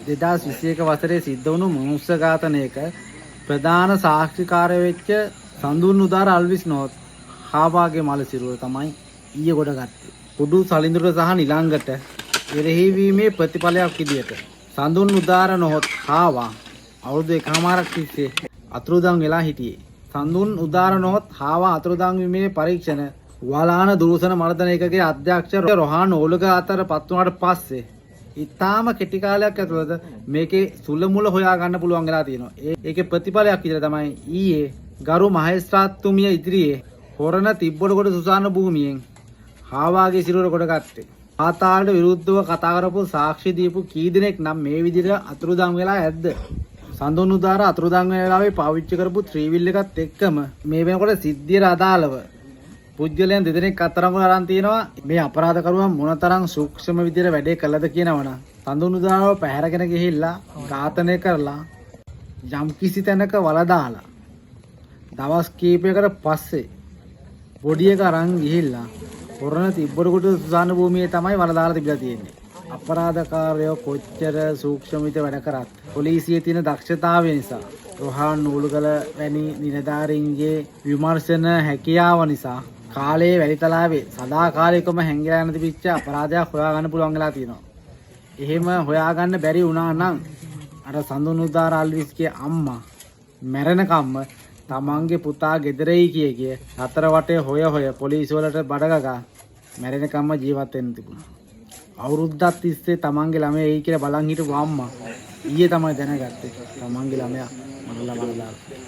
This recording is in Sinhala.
2021 වසරේ සිද්ධ වුණු මනුස්ස ඝාතනයක ප්‍රධාන සාක්ෂිකාරය වෙච්ච සඳුන් උදාර අල්විස් නෝත් හාවාගේ මල සිරුර තමයි ඊයේ කොට ගත්තේ. කුඩු සලිඳුර සහ නිලංගට එරෙහි වීමේ ප්‍රතිඵලයක් විදියට සඳුන් උදාර නොහොත් හාවා අවුරුදු 1කමාරක් තිස්සේ අතුරුදන් වෙලා හිටියේ. සඳුන් උදාර නොහොත් හාවා අතුරුදන් වීමේ පරීක්ෂණ වලාන දුරසන මර්දන ඒකකයේ අධ්‍යක්ෂ රොහාන් ඕලග අතර පත් වුණාට පස්සේ ඉතාම කෙටි කාලයක් ඇතුළත මේකේ සුල මුල හොයා ගන්න පුළුවන් වෙලා තියෙනවා. ඒකේ ප්‍රතිඵලයක් විදිහට තමයි ඊයේ ගරු මහේස්ත්‍රාත්තුමිය ඉදිරියේ හොරණ තිබ්බොඩ සුසාන භූමියෙන් හාවාගේ සිරුර කොට ගත්තේ. ආතාලට විරුද්ධව කතා කරපු සාක්ෂි දීපු කී දෙනෙක් නම් මේ විදිහට අතුරුදන් වෙලා ඇද්ද? සඳුන් උදාර අතුරුදන් වෙන වෙලාවේ පාවිච්චි කරපු ත්‍රිවිල් එකත් එක්කම මේ වෙනකොට සිද්ධියට අදාළව පුද්ගලයන් දෙදෙනෙක් අත්අඩංගුවට අරන් තියෙනවා. මේ අපරාධකරුවන් මොනතරම් සූක්ෂම විදිහට වැඩේ කළද කියනවනම් සඳුන් උදාරව පැහැරගෙන ගිහිල්ලා ඝාතනය කරලා යම් කිසි තැනක වලදාලා දවස් කීපයකට පස්සේ බොඩි එක අරන් ගිහිල්ලා හොරණ තිබ්බොඩ සුසාන භූමියේ තමයි වලදාලා තිබිලා තියෙන්නේ. අපරාධකාරයෝ කොච්චර සූක්ෂම විදිහට වැඩ කරත් පොලිසියේ තියෙන දක්ෂතාවය නිසා රොහාන් නූලුගල වැනි නිලධාරීන්ගේ විමර්ශන හැකියාව නිසා කාලයේ වැලිතලාවේ සදාකාලිකවම හැංගිලා යන තිබිච්ච අපරාධයක් හොයාගන්න පුළුවන් වෙලා තියෙනවා. එහෙම හොයාගන්න බැරි වුණා නම් අර සඳුන් උදාර අල්විස්ගේ අම්මා මැරෙනකම්ම තමන්ගේ පුතා ගෙදරයි කිය හතර වටේ හොය පොලිසිය වලට බඩගගා මැරෙනකම්ම ජීවත් වෙන්න තිබුණා. අවුරුද්දක් තිස්සේ තමන්ගේ ළමයා එයි කියලා බලන් හිටපු අම්මා ඊයේ තමයි දැනගත්තේ තමන්ගේ ළමයා මරලා